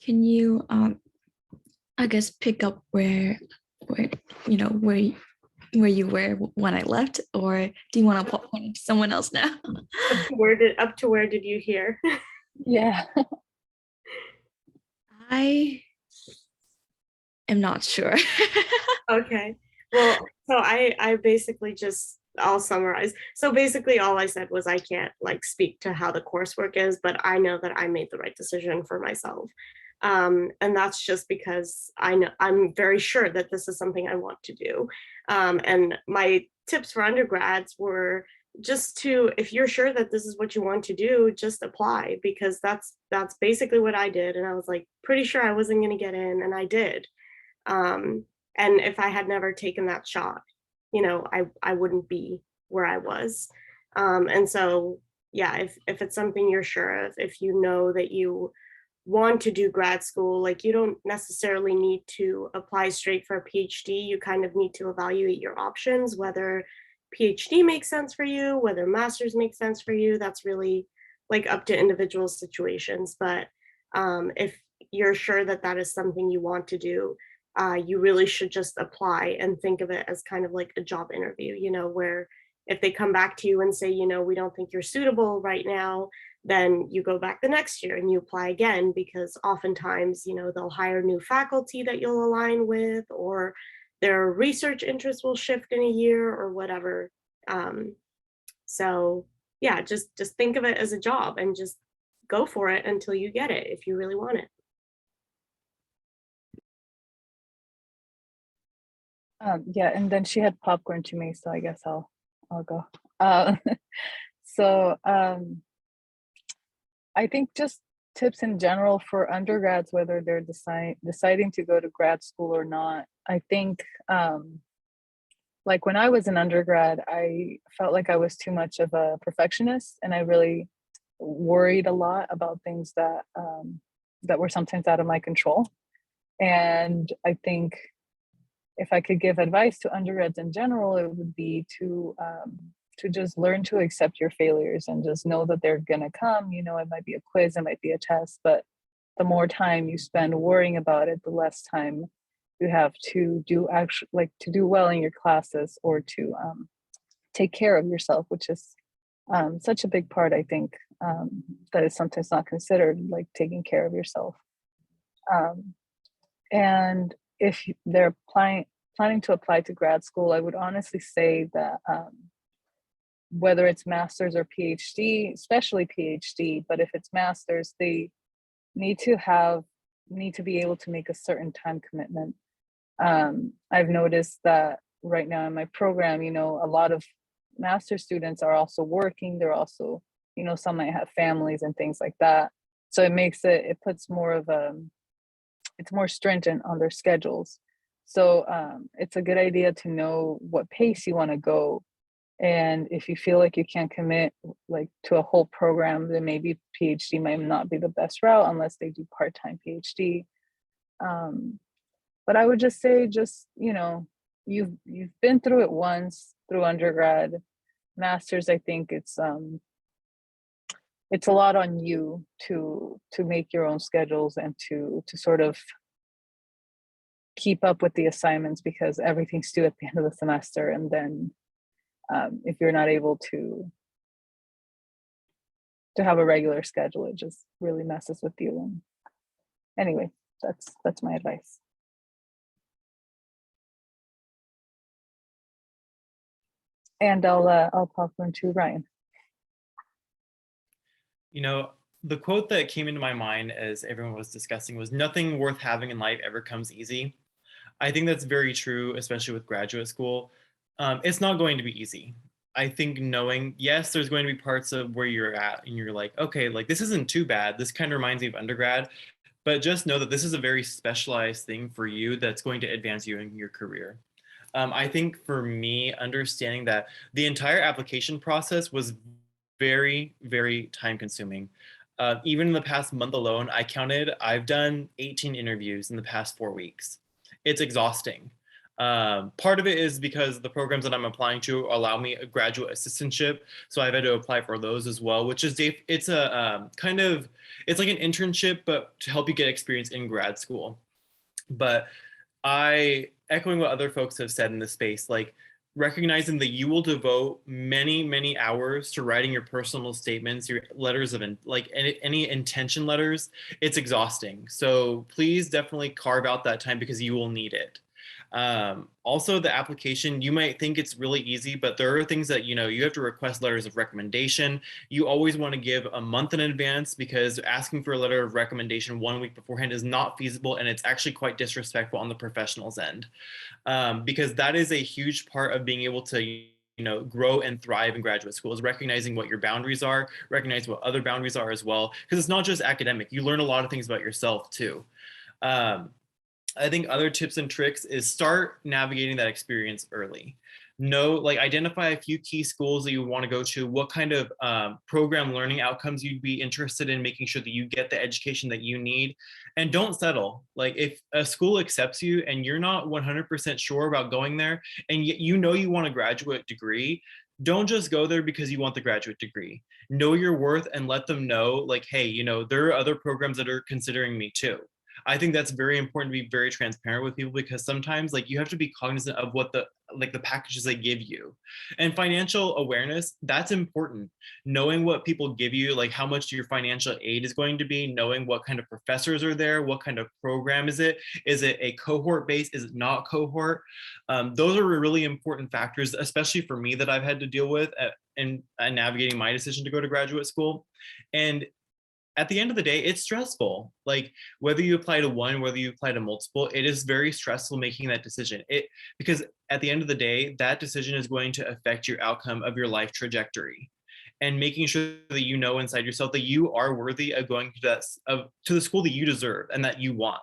Can you, I guess, pick up where you know where you were when I left, or do you want to point to someone else now? Up to where did you hear? Yeah. I am not sure. Okay. Well, so I basically just I'll summarize. So basically all I said was I can't like speak to how the coursework is, but I know that I made the right decision for myself. And that's just because I know I'm very sure that this is something I want to do. And my tips for undergrads were just to, if you're sure that this is what you want to do, just apply, because that's basically what I did. And I was like pretty sure I wasn't going to get in, and I did. Um, and if I had never taken that shot, I wouldn't be where I was. And so, yeah, if it's something you're sure of, if you know that you want to do grad school, like you don't necessarily need to apply straight for a PhD. You kind of need to evaluate your options, whether PhD makes sense for you, whether master's makes sense for you. That's really like up to individual situations. But if you're sure that that is something you want to do, you really should just apply and think of it as kind of like a job interview, where if they come back to you and say, we don't think you're suitable right now, then you go back the next year and you apply again, because oftentimes, they'll hire new faculty that you'll align with, or their research interests will shift in a year or whatever. So yeah, just think of it as a job and just go for it until you get it if you really want it. Yeah, and then she had popcorn to me, so I guess I'll go. Uh, so I think just tips in general for undergrads, whether they're deciding to go to grad school or not. I think like when I was an undergrad, I felt like I was too much of a perfectionist, and I really worried a lot about things that were sometimes out of my control. And I think if I could give advice to undergrads in general, it would be to just learn to accept your failures and just know that they're gonna come. It might be a quiz, it might be a test, but the more time you spend worrying about it, the less time you have to do actually like to do well in your classes, or to take care of yourself, which is such a big part, I think, that is sometimes not considered, like taking care of yourself. Um, and if they're planning to apply to grad school, I would honestly say that whether it's master's or PhD, especially PhD, but if it's master's, they need to be able to make a certain time commitment. I've noticed that right now in my program, a lot of master students are also working. They're also, some might have families and things like that. So it puts more of it's more stringent on their schedules. So it's a good idea to know what pace you want to go. And if you feel like you can't commit like to a whole program, then maybe PhD might not be the best route unless they do part-time PhD. But I would just say, you've been through it once through undergrad. Masters, I think it's a lot on you to make your own schedules and to sort of keep up with the assignments, because everything's due at the end of the semester. And then if you're not able to have a regular schedule, it just really messes with you. And anyway, that's my advice. And I'll pop one to Ryan. The quote that came into my mind as everyone was discussing was, "Nothing worth having in life ever comes easy." I think that's very true, especially with graduate school. It's not going to be easy. I think knowing, yes, there's going to be parts of where you're at and you're like, okay, like this isn't too bad. This kind of reminds me of undergrad, but just know that this is a very specialized thing for you that's going to advance you in your career. I think for me, understanding that the entire application process was very, very time consuming. Even in the past month alone, I've done 18 interviews in the past 4 weeks. It's exhausting. Part of it is because the programs that I'm applying to allow me a graduate assistantship, so I've had to apply for those as well, which is it's a it's like an internship, but to help you get experience in grad school. But echoing what other folks have said in this space, like recognizing that you will devote many hours to writing your personal statements, your letters of like any intention letters, it's exhausting. So please definitely carve out that time because you will need it. Also, the application, you might think it's really easy, but there are things that, you have to request letters of recommendation. You always want to give a month in advance because asking for a letter of recommendation 1 week beforehand is not feasible, and it's actually quite disrespectful on the professional's end, because that is a huge part of being able to grow and thrive in graduate school, is recognizing what your boundaries are, recognize what other boundaries are as well, because it's not just academic. You learn a lot of things about yourself too. I think other tips and tricks is start navigating that experience early. Identify a few key schools that you want to go to, what kind of program learning outcomes you'd be interested in, making sure that you get the education that you need, and don't settle. Like if a school accepts you and you're not 100% sure about going there, and yet you want a graduate degree, don't just go there because you want the graduate degree. Know your worth and let them know, like, hey, there are other programs that are considering me too. I think that's very important to be very transparent with people, because sometimes like you have to be cognizant of what the packages they give you, and financial awareness, that's important. Knowing what people give you, like how much your financial aid is going to be, knowing what kind of professors are there, what kind of program is it a cohort based, is it not cohort? Those are really important factors, especially for me, that I've had to deal with in navigating my decision to go to graduate school. And at the end of the day, it's stressful. Like whether you apply to one, whether you apply to multiple, it is very stressful making that decision. Because at the end of the day, that decision is going to affect your outcome of your life trajectory, and making sure that inside yourself that you are worthy of going to the school that you deserve and that you want.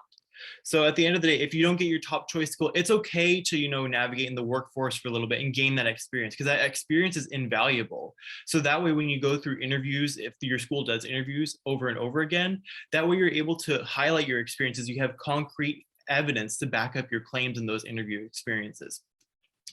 So at the end of the day, if you don't get your top choice school, it's okay to, navigate in the workforce for a little bit and gain that experience, because that experience is invaluable. So that way, when you go through interviews, if your school does interviews over and over again, that way you're able to highlight your experiences. You have concrete evidence to back up your claims in those interview experiences.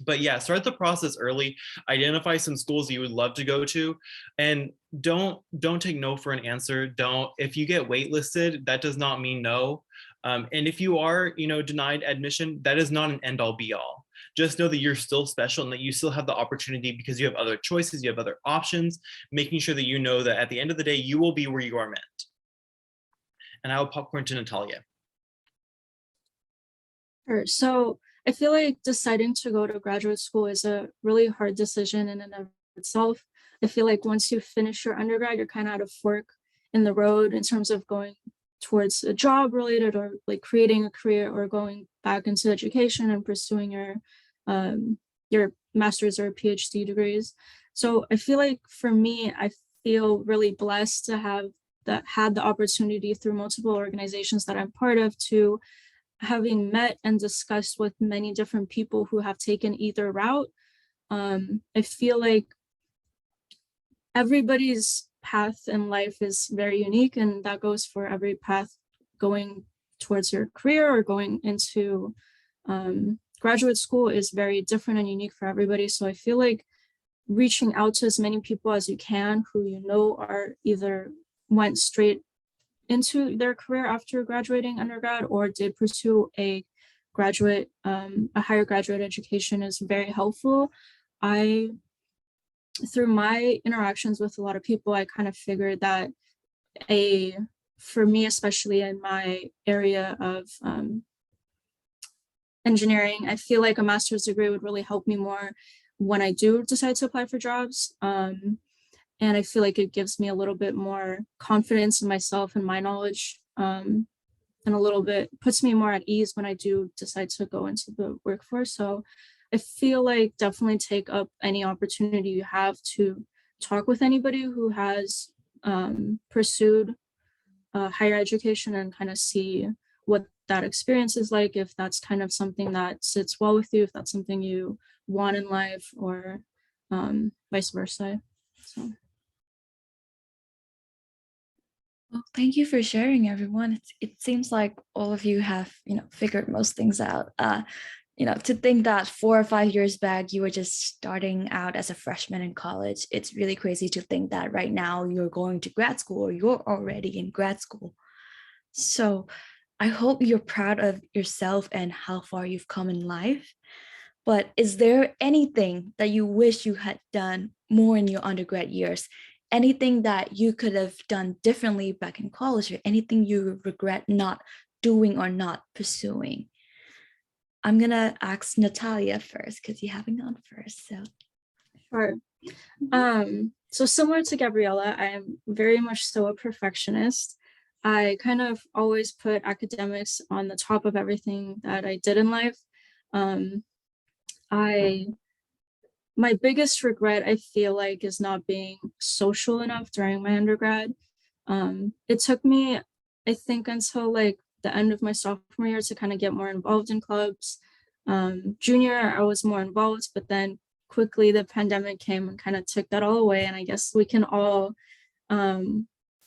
But yeah, start the process early. Identify some schools you would love to go to, and don't take no for an answer. If you get waitlisted, that does not mean no. And if you are, denied admission, that is not an end all be all. Just know that you're still special and that you still have the opportunity because you have other choices, you have other options, making sure that you know that at the end of the day, you will be where you are meant. And I will popcorn to Natalia. Sure. So I feel like deciding to go to graduate school is a really hard decision in and of itself. I feel like once you finish your undergrad, you're kind of at a fork in the road in terms of going towards a job related, or like creating a career, or going back into education and pursuing your master's or PhD degrees. So I feel like for me, I feel really blessed to have had the opportunity through multiple organizations that I'm part of, to having met and discussed with many different people who have taken either route. I feel like everybody's path in life is very unique, and that goes for every path going towards your career or going into graduate school is very different and unique for everybody. So I feel like reaching out to as many people as you can who are either went straight into their career after graduating undergrad or did pursue a higher graduate education is very helpful. Through my interactions with a lot of people, I kind of figured that for me, especially in my area of engineering, I feel like a master's degree would really help me more when I do decide to apply for jobs. And I feel like it gives me a little bit more confidence in myself and my knowledge, and a little bit puts me more at ease when I do decide to go into the workforce. So I feel like definitely take up any opportunity you have to talk with anybody who has pursued higher education, and kind of see what that experience is like, if that's kind of something that sits well with you, if that's something you want in life, or vice versa. So. Well, thank you for sharing, everyone. It seems like all of you have, figured most things out. To think that 4 or 5 years back, you were just starting out as a freshman in college. It's really crazy to think that right now you're going to grad school or you're already in grad school. So I hope you're proud of yourself and how far you've come in life. But is there anything that you wish you had done more in your undergrad years? Anything that you could have done differently back in college, or anything you regret not doing or not pursuing? I'm gonna ask Natalia first because you haven't gone first. So Sure. So similar to Gabriella, I am very much so a perfectionist. I kind of always put academics on the top of everything that I did in life. Um, I My biggest regret, I feel like, is not being social enough during my undergrad. It took me, I think, until like the end of my sophomore year to kind of get more involved in clubs. Junior, I was more involved, but then quickly the pandemic came and kind of took that all away. And I guess we can all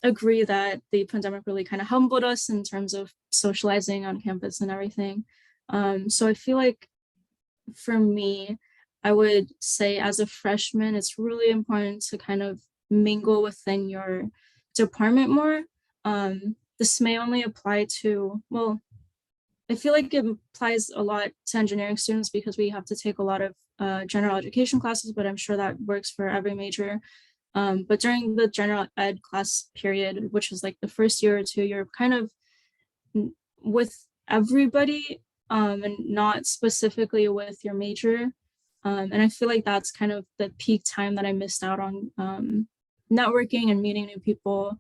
agree that the pandemic really kind of humbled us in terms of socializing on campus and everything. So I feel like for me, I would say as a freshman, it's really important to kind of mingle within your department more. This may only apply to, well, I feel like it applies a lot to engineering students because we have to take a lot of general education classes, but I'm sure that works for every major. But during the general ed class period, which is like the first year or two, you're kind of with everybody and not specifically with your major. And I feel like that's kind of the peak time that I missed out on networking and meeting new people.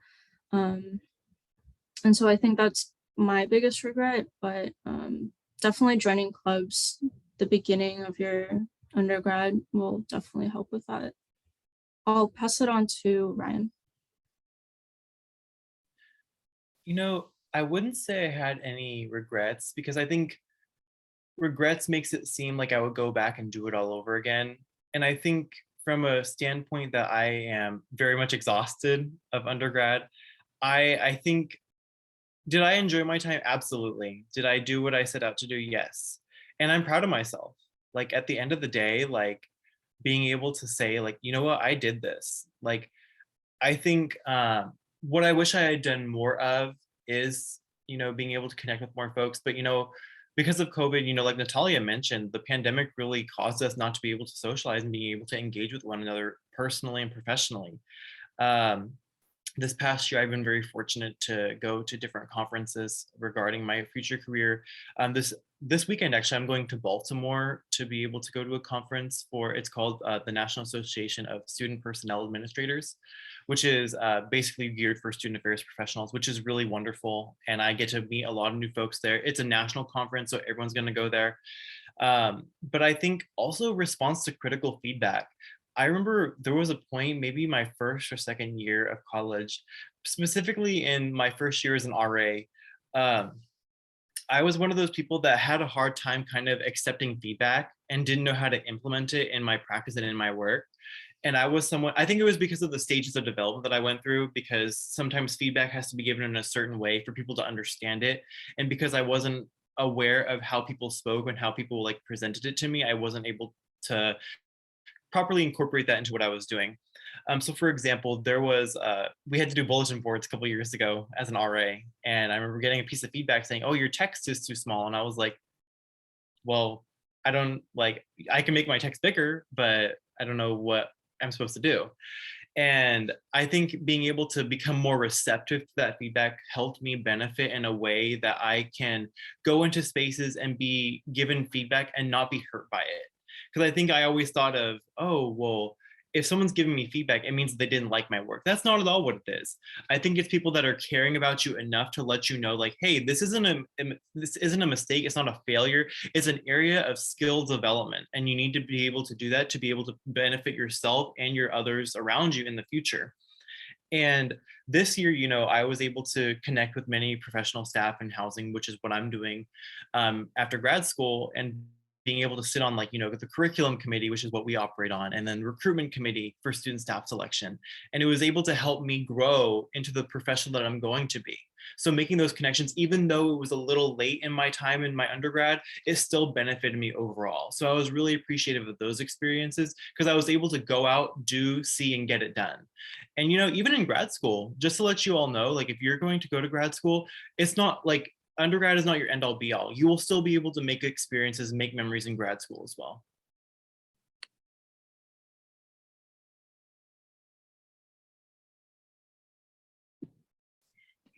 And so I think that's my biggest regret, but definitely joining clubs the beginning of your undergrad will definitely help with that. I'll pass it on to Ryan. I wouldn't say I had any regrets because I think regrets makes it seem like I would go back and do it all over again. And I think from a standpoint that I am very much exhausted of undergrad, I think, did I enjoy my time? Absolutely. Did I do what I set out to do? Yes. And I'm proud of myself. Like at the end of the day, like being able to say like, you know what, I did this. Like, I think what I wish I had done more of is, being able to connect with more folks. But, because of COVID, like Natalia mentioned, the pandemic really caused us not to be able to socialize and being able to engage with one another personally and professionally. This past year, I've been very fortunate to go to different conferences regarding my future career. This weekend, actually, I'm going to Baltimore to be able to go to a conference it's called the National Association of Student Personnel Administrators, which is basically geared for student affairs professionals, which is really wonderful. And I get to meet a lot of new folks there. It's a national conference, so everyone's going to go there. But I think also response to critical feedback. I remember there was a point, maybe my first or second year of college, specifically in my first year as an RA, I was one of those people that had a hard time kind of accepting feedback and didn't know how to implement it in my practice and in my work. And I think it was because of the stages of development that I went through, because sometimes feedback has to be given in a certain way for people to understand it. And because I wasn't aware of how people spoke and how people like presented it to me, I wasn't able to properly incorporate that into what I was doing. So for example, we had to do bulletin boards a couple of years ago as an RA. And I remember getting a piece of feedback saying, oh, your text is too small. And I was like, well, I can make my text bigger, but I don't know what I'm supposed to do. And I think being able to become more receptive to that feedback helped me benefit in a way that I can go into spaces and be given feedback and not be hurt by it. Because I think I always thought of, oh, well, if someone's giving me feedback, it means they didn't like my work. That's not at all what it is. I think it's people that are caring about you enough to let you know, like, hey, this isn't a mistake. It's not a failure. It's an area of skill development. And you need to be able to do that to be able to benefit yourself and your others around you in the future. And this year, I was able to connect with many professional staff in housing, which is what I'm doing after grad school, and being able to sit on the curriculum committee, which is what we operate on, and then recruitment committee for student staff selection. And it was able to help me grow into the professional that I'm going to be. So making those connections, even though it was a little late in my time in my undergrad, it still benefited me overall. So I was really appreciative of those experiences because I was able to go out, do, see, and get it done. And even in grad school, just to let you all know, like if you're going to go to grad school, it's not like undergrad is not your end all be all. You will still be able to make experiences, make memories in grad school as well.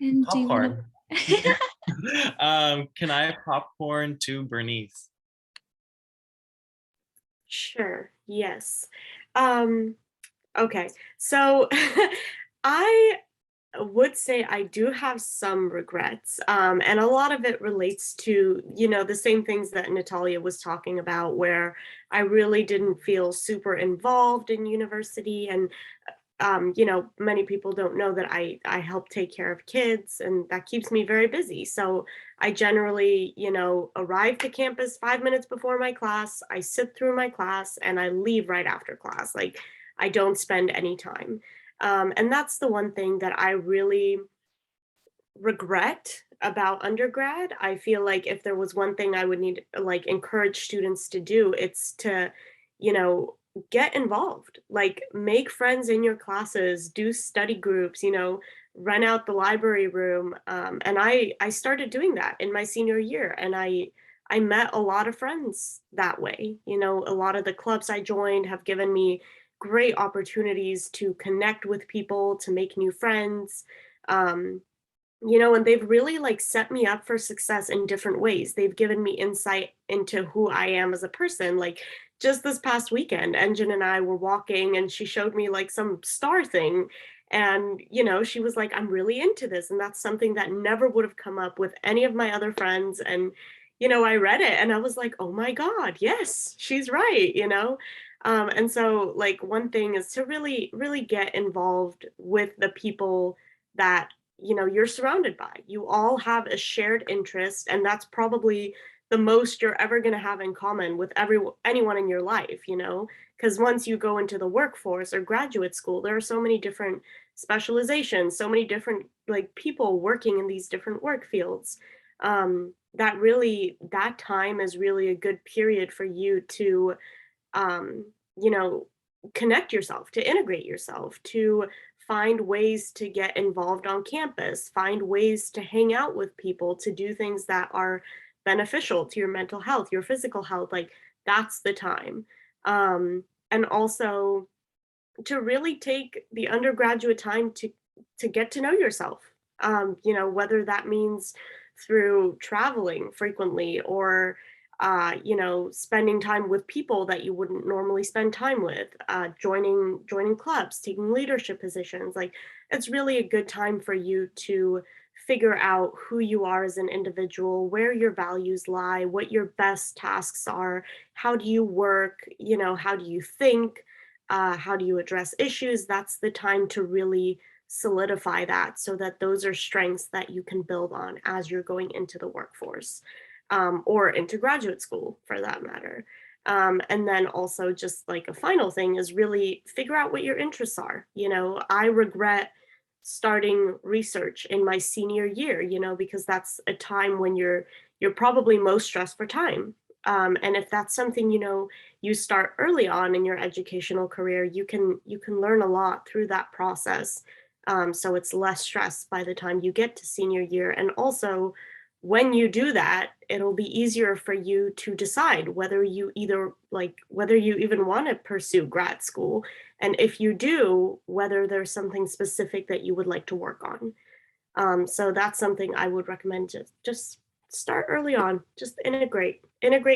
And do you want Popcorn. to? Can I have popcorn to Bernice? Sure. Yes. Okay. So I would say I do have some regrets. And a lot of it relates to, the same things that Natalia was talking about, where I really didn't feel super involved in university. And many people don't know that I help take care of kids, and that keeps me very busy. So I generally, arrive to campus 5 minutes before my class, I sit through my class, and I leave right after class. Like, I don't spend any time. And that's the one thing that I really regret about undergrad. I feel like if there was one thing I would need, like, encourage students to do, it's to, you know, get involved, like make friends in your classes, do study groups, run out the library room. And I started doing that in my senior year, and I met a lot of friends that way. A lot of the clubs I joined have given me great opportunities to connect with people, to make new friends. Um, and they've really like set me up for success in different ways. They've given me insight into who I am as a person. Like just this past weekend, Engine and I were walking and she showed me like some star thing. And, she was like, I'm really into this. And that's something that never would have come up with any of my other friends. And, I read it and I was like, oh my God, yes, she's right. And so like one thing is to really, really get involved with the people that you're surrounded by. You all have a shared interest, and that's probably the most you're ever going to have in common with anyone in your life, because once you go into the workforce or graduate school, there are so many different specializations, so many different like people working in these different work fields. That time is really a good period for you to um, you know, connect yourself, to integrate yourself, to find ways to get involved on campus, find ways to hang out with people, to do things that are beneficial to your mental health, your physical health. Like that's the time. And also to really take the undergraduate time to get to know yourself. Whether that means through traveling frequently or spending time with people that you wouldn't normally spend time with, joining clubs, taking leadership positions. Like it's really a good time for you to figure out who you are as an individual, where your values lie, what your best tasks are, how do you work, how do you think, how do you address issues. That's the time to really solidify that so that those are strengths that you can build on as you're going into the workforce, or into graduate school for that matter. And then also just like a final thing is really figure out what your interests are. I regret starting research in my senior year, because that's a time when you're probably most stressed for time. And if that's something, you start early on in your educational career, you can learn a lot through that process. So it's less stress by the time you get to senior year. And also when you do that, it'll be easier for you to decide whether you even want to pursue grad school. And if you do, whether there's something specific that you would like to work on. So that's something I would recommend. Just start early on, just integrate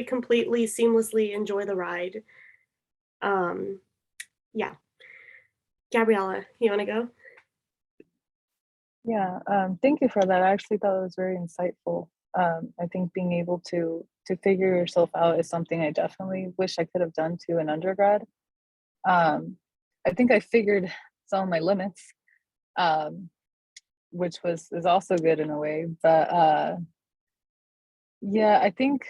completely, seamlessly, enjoy the ride. Yeah. Gabriella, you want to go? Yeah, thank you for that. I actually thought it was very insightful. I think being able to figure yourself out is something I definitely wish I could have done too in undergrad. I think I figured some of my limits, which is also good in a way. But yeah, I think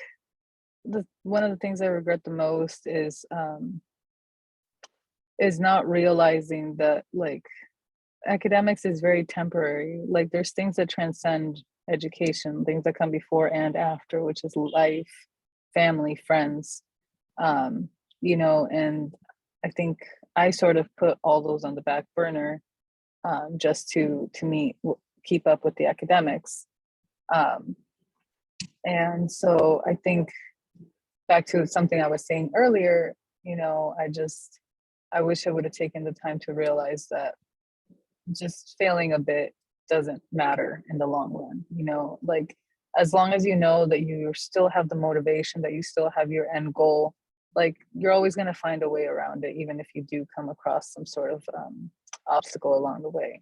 one of the things I regret the most is not realizing that like academics is very temporary. Like there's things that transcend education, things that come before and after, which is life, family, friends, you know, and I think I sort of put all those on the back burner just to keep up with the academics. And so I think back to something I was saying earlier, you know, I wish I would have taken the time to realize that just failing a bit doesn't matter in the long run, you know, like as long as you know that you still have the motivation, that you still have your end goal, like you're always going to find a way around it, even if you do come across some sort of obstacle along the way.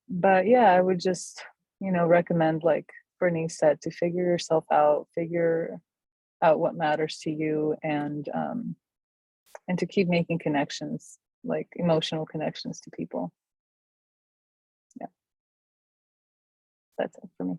But yeah, I would just, you know, recommend, like Bernice said, to figure yourself out, figure out what matters to you, and to keep making connections, like emotional connections to people. Yeah, that's it for me.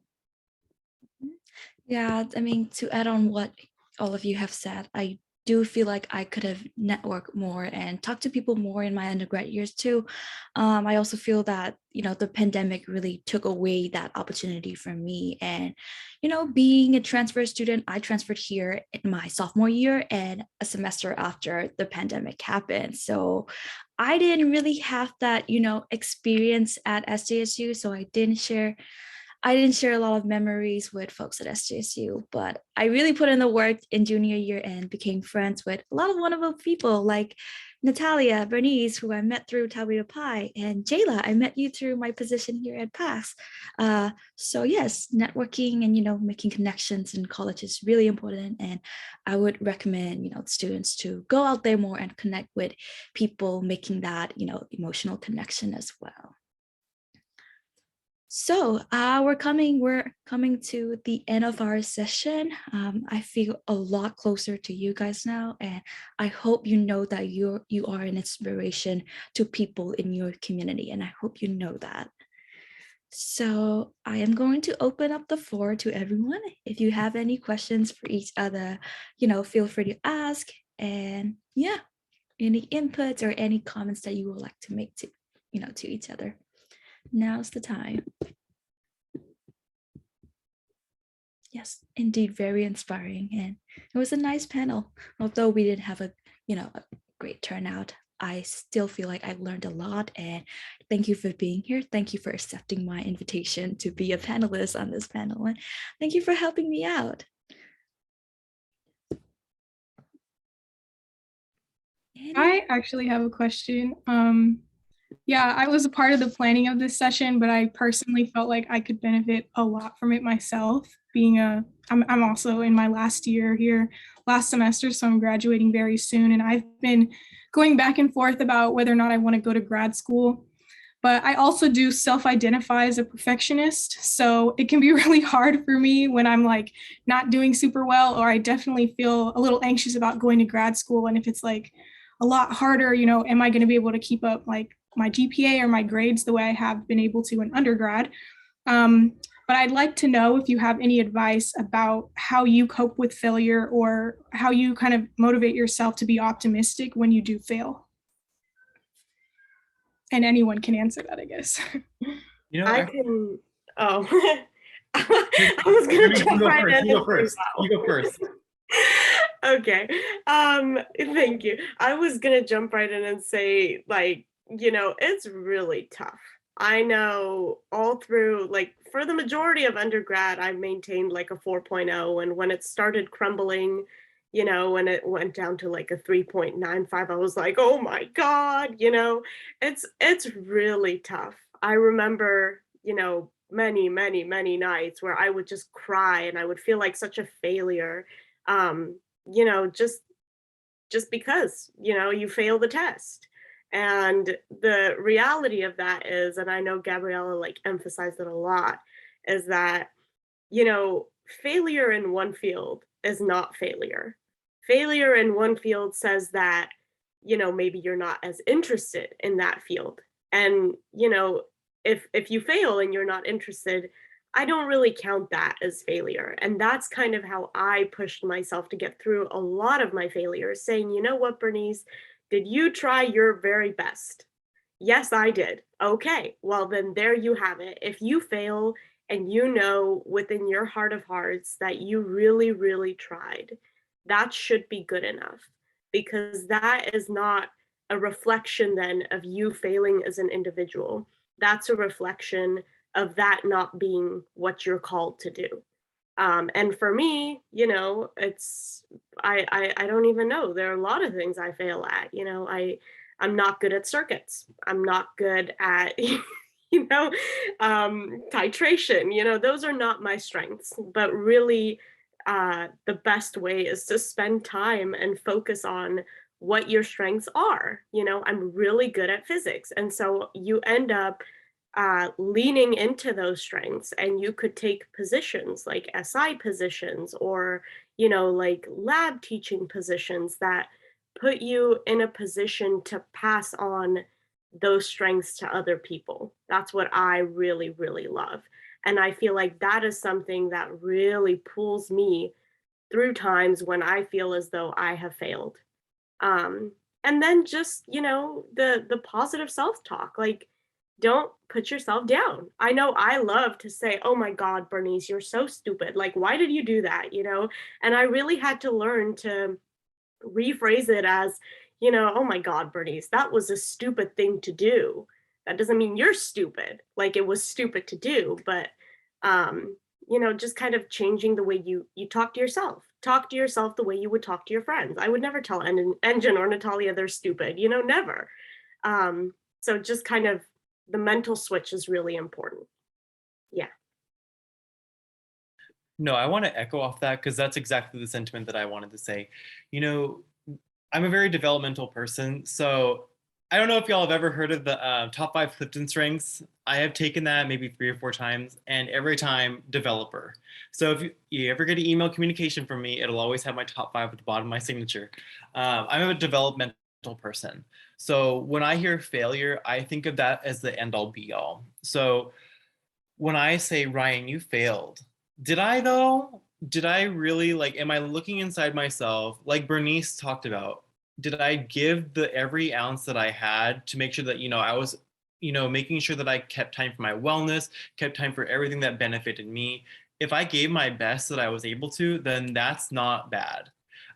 Yeah, I mean, to add on what all of you have said, I do feel like I could have networked more and talked to people more in my undergrad years too. I also feel that, you know, the pandemic really took away that opportunity from me. And, you know, being a transfer student, I transferred here in my sophomore year and a semester after the pandemic happened. So I didn't really have that, you know, experience at SDSU. So I didn't share a lot of memories with folks at SJSU, but I really put in the work in junior year and became friends with a lot of wonderful people like Natalia, Bernice, who I met through Tau Beta Pi, and Jayla, I met you through my position here at PAX. So yes, networking and, you know, making connections in college is really important. And I would recommend, you know, students to go out there more and connect with people, making that, you know, emotional connection as well. So we're coming to the end of our session. I feel a lot closer to you guys now, and I hope you know that you are an inspiration to people in your community, and I hope you know that. So I am going to open up the floor to everyone. If you have any questions for each other, you know, feel free to ask. And yeah, any inputs or any comments that you would like to make to, you know, to each other. Now's the time. Yes, indeed, very inspiring, and it was a nice panel. Although we didn't have a, you know, a great turnout, I still feel like I learned a lot. And thank you for being here. Thank you for accepting my invitation to be a panelist on this panel, and thank you for helping me out. I actually have a question. Yeah, I was a part of the planning of this session, but I personally felt like I could benefit a lot from it myself. I'm also in my last year here, last semester, so I'm graduating very soon. And I've been going back and forth about whether or not I want to go to grad school. But I also do self-identify as a perfectionist. So it can be really hard for me when I'm like not doing super well, or I definitely feel a little anxious about going to grad school. And if it's like a lot harder, you know, am I going to be able to keep up like my GPA or my grades the way I have been able to in undergrad? But I'd like to know if you have any advice about how you cope with failure, or how you kind of motivate yourself to be optimistic when you do fail. And anyone can answer that, I guess. You know, I can, oh, I was gonna jump right in. You go first. You go first. Okay. Thank you. I was gonna jump right in and say, like, you know, it's really tough. I know all through, like, for the majority of undergrad, I maintained like a 4.0, and when it started crumbling, you know, when it went down to like a 3.95, I was like, oh my God, you know, it's really tough. I remember, you know, many nights where I would just cry and I would feel like such a failure. You know, just because, you know, you fail the test. And the reality of that is, and I know Gabriella like emphasized it a lot, is that, you know, failure in one field is not failure. Failure in one field says that, you know, maybe you're not as interested in that field. And, you know, if you fail and you're not interested, I don't really count that as failure. And that's kind of how I pushed myself to get through a lot of my failures, saying, you know what, Bernice, Did you try your very best? Yes, I did. Okay, well, then there you have it. If you fail and you know within your heart of hearts that you really, really tried, that should be good enough, because that is not a reflection then of you failing as an individual. That's a reflection of that not being what you're called to do. And for me, you know, it's I don't even know. There are a lot of things I fail at. You know, I'm not good at circuits. I'm not good at you know, titration. You know, those are not my strengths. But really, the best way is to spend time and focus on what your strengths are. You know, I'm really good at physics, and so you end up leaning into those strengths, and you could take positions like SI positions, or you know, like lab teaching positions that put you in a position to pass on those strengths to other people. That's what I really, really love. And I feel like that is something that really pulls me through times when I feel as though I have failed. Um, and then just, you know, the positive self-talk, like don't put yourself down. I know I love to say, "Oh my God, Bernice, you're so stupid. Like, why did you do that?" You know? And I really had to learn to rephrase it as, you know, "Oh my God, Bernice, that was a stupid thing to do. That doesn't mean you're stupid. Like it was stupid to do, but um, you know, just kind of changing the way you talk to yourself. Talk to yourself the way you would talk to your friends. I would never tell Engine or Natalia they're stupid, you know, never. So just kind of the mental switch is really important. Yeah. No, I want to echo off that because that's exactly the sentiment that I wanted to say. You know, I'm a very developmental person, so I don't know if y'all have ever heard of the top 5 Clifton strengths. I have taken that maybe 3 or 4 times, and every time developer. So if you ever get an email communication from me, it'll always have my top 5 at the bottom of my signature. I'm a developmental person. So when I hear failure, I think of that as the end all be all. So when I say, Ryan, you failed, did I though? Did I really, like, am I looking inside myself, like Bernice talked about? Did I give the every ounce that I had to make sure that, you know, I was, you know, making sure that I kept time for my wellness, kept time for everything that benefited me? If I gave my best that I was able to, then that's not bad.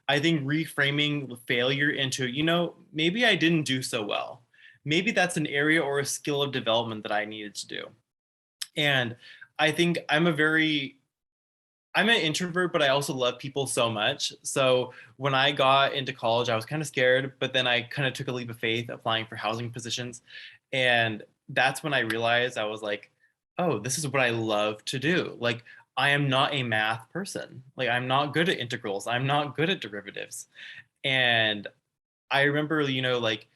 I think reframing failure into, you know, maybe I didn't do so well. Maybe that's an area or a skill of development that I needed to do. And I think I'm an introvert, but I also love people so much. So when I got into college, I was kind of scared, but then I kind of took a leap of faith applying for housing positions. And that's when I realized I was like, oh, this is what I love to do. Like, I am not a math person. Like, I'm not good at integrals. I'm not good at derivatives. And I remember, you know, like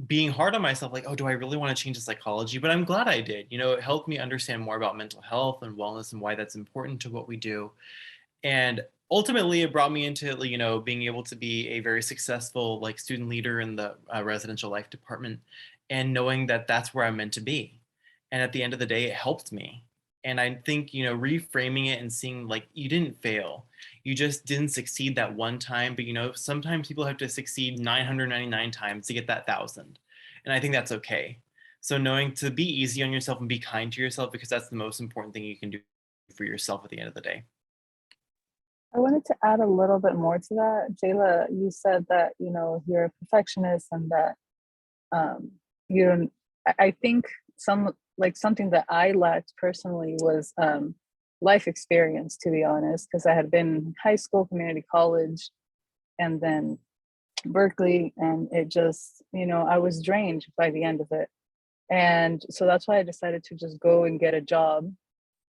being hard on myself, like, oh, do I really want to change the psychology? But I'm glad I did. You know, it helped me understand more about mental health and wellness and why that's important to what we do. And ultimately, it brought me into, you know, being able to be a very successful like student leader in the residential life department, and knowing that that's where I'm meant to be. And at the end of the day, it helped me. And I think, you know, reframing it and seeing like you didn't fail, you just didn't succeed that one time. But, you know, sometimes people have to succeed 999 times to get that 1,000. And I think that's okay. So knowing to be easy on yourself and be kind to yourself, because that's the most important thing you can do for yourself at the end of the day. I wanted to add a little bit more to that. Jayla, you said that, you know, you're a perfectionist and that you don't, I think something that I lacked personally was life experience, to be honest, because I had been in high school, community college, and then Berkeley, and it just, you know, I was drained by the end of it. And so that's why I decided to just go and get a job.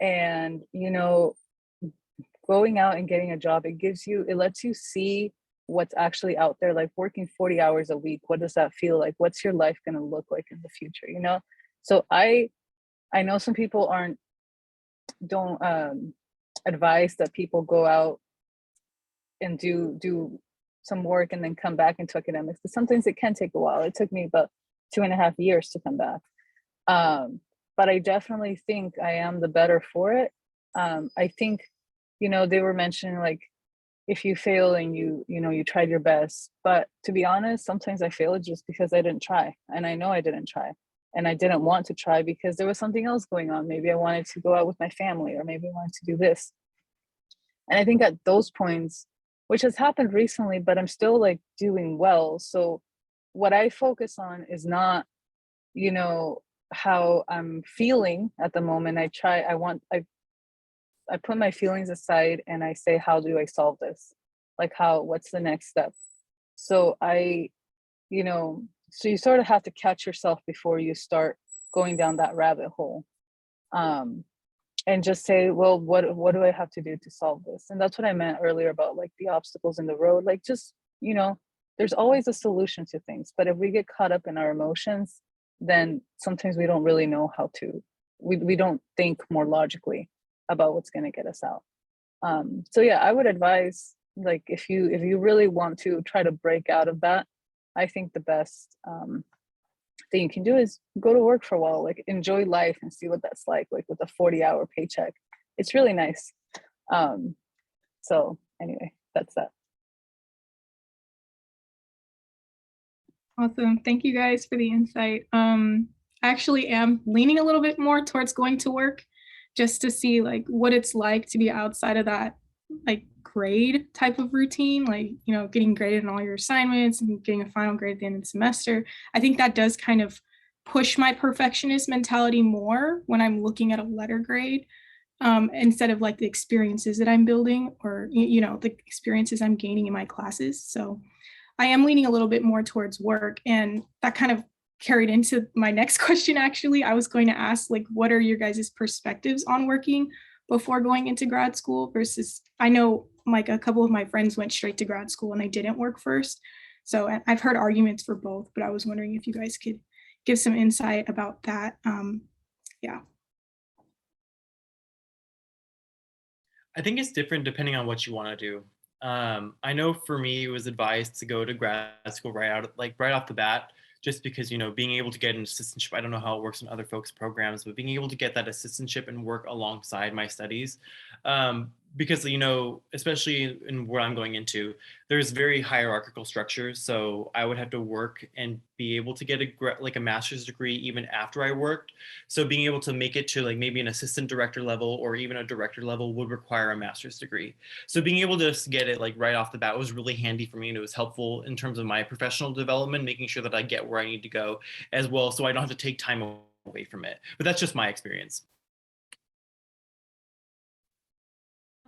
And, you know, going out and getting a job, it lets you see what's actually out there, like working 40 hours a week. What does that feel like? What's your life going to look like in the future, you know? So I know some people don't advise that people go out and do some work and then come back into academics, but sometimes it can take a while. It took me about 2.5 years to come back. But I definitely think I am the better for it. I think, you know, they were mentioning like, if you fail and you tried your best. But to be honest, sometimes I failed just because I didn't try, and I know I didn't try, and I didn't want to try because there was something else going on. Maybe I wanted to go out with my family, or maybe I wanted to do this. And I think at those points, which has happened recently, but I'm still like doing well. So what I focus on is not, how I'm feeling at the moment. I put my feelings aside and I say, how do I solve this? Like what's the next step? So so you sort of have to catch yourself before you start going down that rabbit hole. And just say, well, what do I have to do to solve this? And that's what I meant earlier about like the obstacles in the road. Like just, there's always a solution to things. But if we get caught up in our emotions, then sometimes we don't really know how to, we don't think more logically about what's going to get us out. So yeah, I would advise, like, if you really want to try to break out of that, I think the best thing you can do is go to work for a while, like enjoy life and see what that's like with a 40-hour paycheck. It's really nice. So anyway, that's that. Awesome. Thank you guys for the insight. I actually am leaning a little bit more towards going to work just to see like what it's like to be outside of that like grade type of routine, like, getting graded on all your assignments and getting a final grade at the end of the semester. I think that does kind of push my perfectionist mentality more when I'm looking at a letter grade, instead of like the experiences that I'm building or, the experiences I'm gaining in my classes. So I am leaning a little bit more towards work, and that kind of carried into my next question. Actually, I was going to ask, like, what are your guys' perspectives on working before going into grad school versus, I know like a couple of my friends went straight to grad school and they didn't work first. So I've heard arguments for both, but I was wondering if you guys could give some insight about that. Yeah. I think it's different depending on what you want to do. I know for me, it was advised to go to grad school right off the bat, just because, being able to get an assistantship, I don't know how it works in other folks' programs, but being able to get that assistantship and work alongside my studies, because, especially in where I'm going into, there's very hierarchical structures. So I would have to work and be able to get a master's degree even after I worked. So being able to make it to like maybe an assistant director level or even a director level would require a master's degree. So being able to just get it like right off the bat was really handy for me, and it was helpful in terms of my professional development, making sure that I get where I need to go as well, so I don't have to take time away from it. But that's just my experience.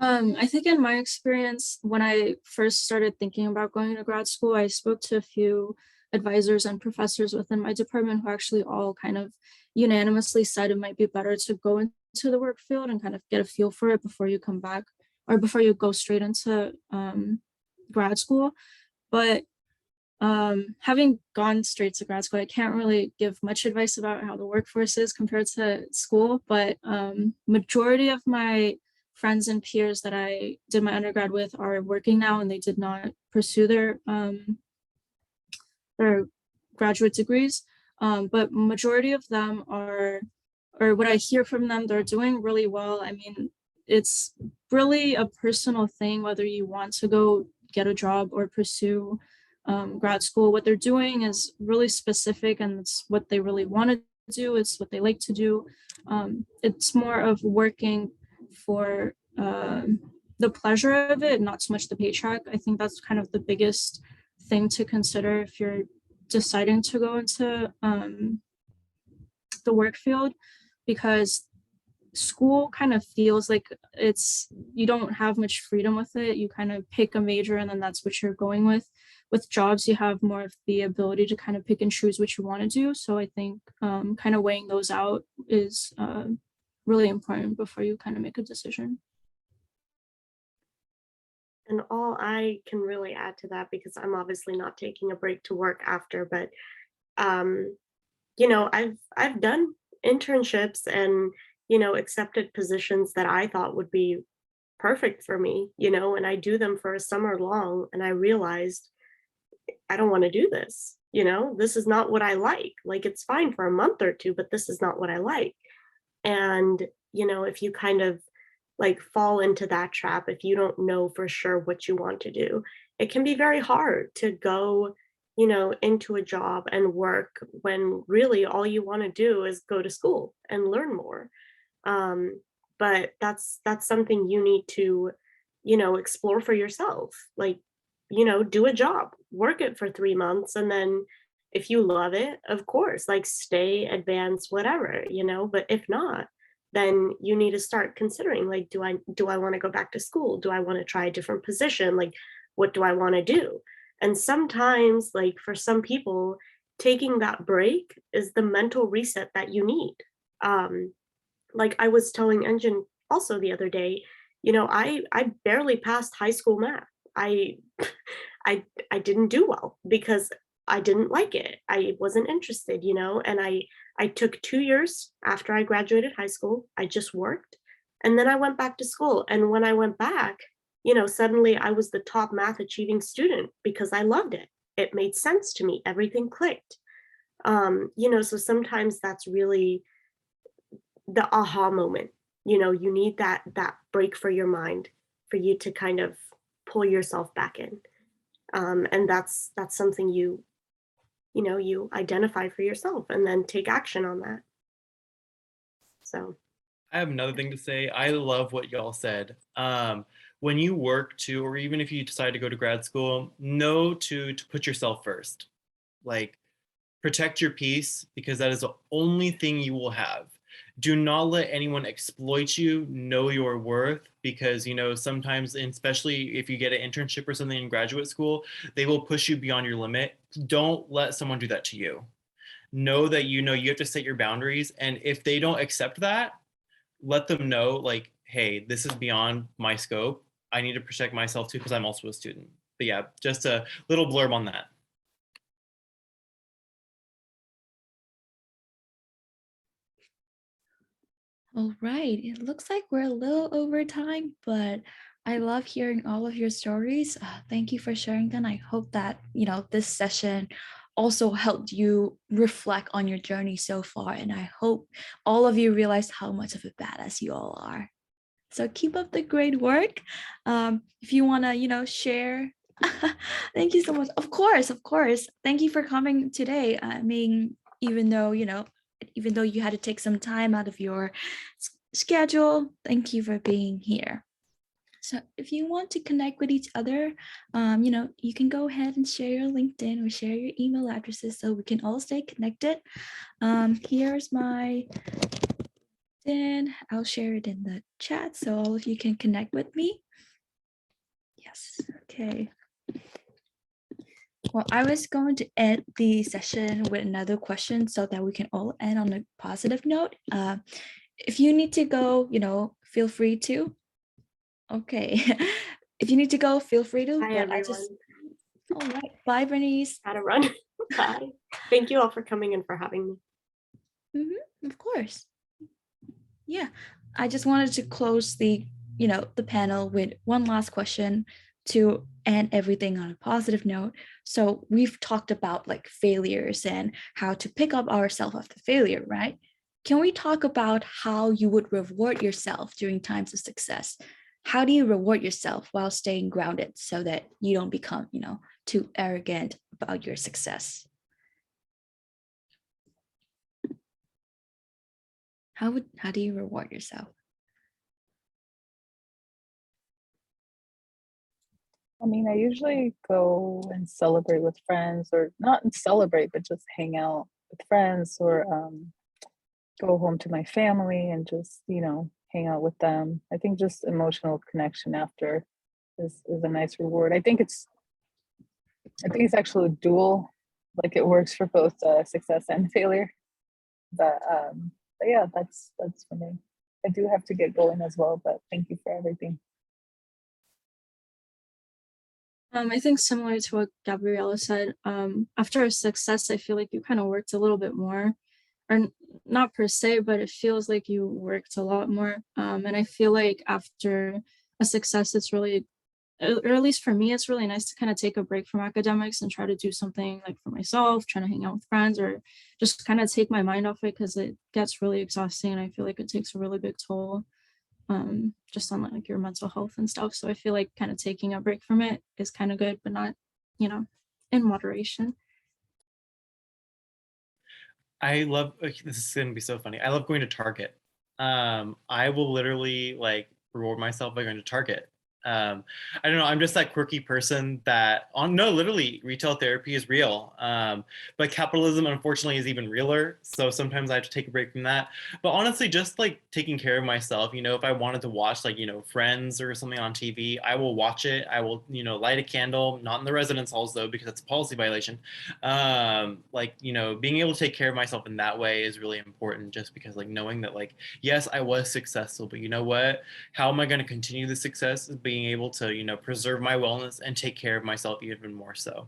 I think in my experience, when I first started thinking about going to grad school, I spoke to a few advisors and professors within my department who actually all kind of unanimously said it might be better to go into the work field and kind of get a feel for it before you come back or before you go straight into grad school. But having gone straight to grad school, I can't really give much advice about how the workforce is compared to school, but majority of my friends and peers that I did my undergrad with are working now, and they did not pursue their graduate degrees. But majority of them are, or what I hear from them, they're doing really well. I mean, it's really a personal thing, whether you want to go get a job or pursue grad school. What they're doing is really specific, and it's what they really want to do. It's what they like to do. It's more of working for the pleasure of it, not so much the paycheck. I think that's kind of the biggest thing to consider if you're deciding to go into the work field, because school kind of feels like you don't have much freedom with it. You kind of pick a major and then that's what you're going with. With jobs, you have more of the ability to kind of pick and choose what you want to do. So I think kind of weighing those out is really important before you kind of make a decision. And all I can really add to that, because I'm obviously not taking a break to work after, but I've done internships and accepted positions that I thought would be perfect for me, and I do them for a summer long, and I realized I don't want to do this. This is not what I like. Like, it's fine for a month or two, but this is not what I like. And if you kind of like fall into that trap if you don't know for sure what you want to do. It can be very hard to go, into a job and work when really all you want to do is go to school and learn more. um, but that's something you need to explore for yourself, like do a job, work it for 3 months, and then if you love it, of course, like stay, advance, whatever, but if not, then you need to start considering, like, do I want to go back to school? Do I want to try a different position? Like, what do I want to do? And sometimes, like, for some people, taking that break is the mental reset that you need. um like I was telling Engine also the other day, I barely passed high school math. I I didn't do well because I didn't like it. I wasn't interested, and I took 2 years after I graduated high school. I just worked, and then I went back to school. And when I went back, suddenly I was the top math achieving student because I loved it. It made sense to me. Everything clicked. So sometimes that's really the aha moment. You need that break for your mind, for you to kind of pull yourself back in. And that's something you identify for yourself and then take action on that. So I have another thing to say. I love what y'all said. When you work too, or even if you decide to go to grad school, know to put yourself first. Like, protect your peace, because that is the only thing you will have. Do not let anyone exploit you. Know your worth, because sometimes, and especially if you get an internship or something in graduate school, they will push you beyond your limit. Don't let someone do that to you. Know that you have to set your boundaries, and if they don't accept that, let them know, like, hey, this is beyond my scope. I need to protect myself too, because I'm also a student. But yeah, just a little blurb on that. All right. It looks like we're a little over time, but I love hearing all of your stories. Thank you for sharing them. I hope that, this session also helped you reflect on your journey so far. And I hope all of you realize how much of a badass you all are. So keep up the great work. If you want to, share. Thank you so much. Of course, of course. Thank you for coming today. I mean, even though, you had to take some time out of your schedule, thank you for being here. So if you want to connect with each other, you can go ahead and share your LinkedIn or share your email addresses so we can all stay connected. Here's my then I'll share it in the chat so all of you can connect with me. Yes, okay. Well, I was going to end the session with another question so that we can all end on a positive note. If you need to go, feel free to. Okay. If you need to go, feel free to. bye, But everyone. all right. Bye, Bernice. Gotta run. Bye. Thank you all for coming and for having me. Of course. Yeah, I just wanted to close the panel with one last question to end everything on a positive note. So we've talked about like failures and how to pick up ourselves after failure, right? Can we talk about how you would reward yourself during times of success? How do you reward yourself while staying grounded so that you don't become, too arrogant about your success? How do you reward yourself? I mean, I usually go and celebrate with friends, or not celebrate, but just hang out with friends, or go home to my family and just, hang out with them. I think just emotional connection after is a nice reward. I think it's actually dual, like it works for both success and failure. But yeah, that's for me. I do have to get going as well, but thank you for everything. I think similar to what Gabriella said, after a success, I feel like you kind of worked a little bit more, or not per se, but it feels like you worked a lot more. And I feel like after a success, it's really, or at least for me, it's really nice to kind of take a break from academics and try to do something like for myself, trying to hang out with friends, or just kind of take my mind off it, because it gets really exhausting and I feel like it takes a really big toll. just on like your mental health and stuff. So I feel like kind of taking a break from it is kind of good, but not, in moderation. I love, okay, this is gonna be so funny. I love going to Target. I will literally like reward myself by going to Target. I don't know. I'm just that quirky person that no, literally retail therapy is real. But capitalism unfortunately is even realer. So sometimes I have to take a break from that. But honestly, just like taking care of myself, if I wanted to watch like, Friends or something on TV, I will watch it. I will, light a candle, not in the residence halls though, because that's a policy violation. Like, being able to take care of myself in that way is really important, just because like knowing that like, yes, I was successful, but you know what? How am I going to continue the success is being able to, preserve my wellness and take care of myself even more so.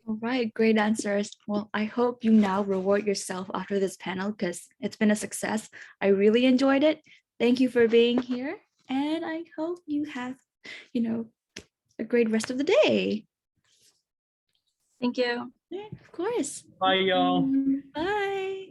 All right, great answers. Well, I hope you now reward yourself after this panel because it's been a success. I really enjoyed it. Thank you for being here. And I hope you have, a great rest of the day. Thank you. Yeah, of course. Bye, y'all. Bye.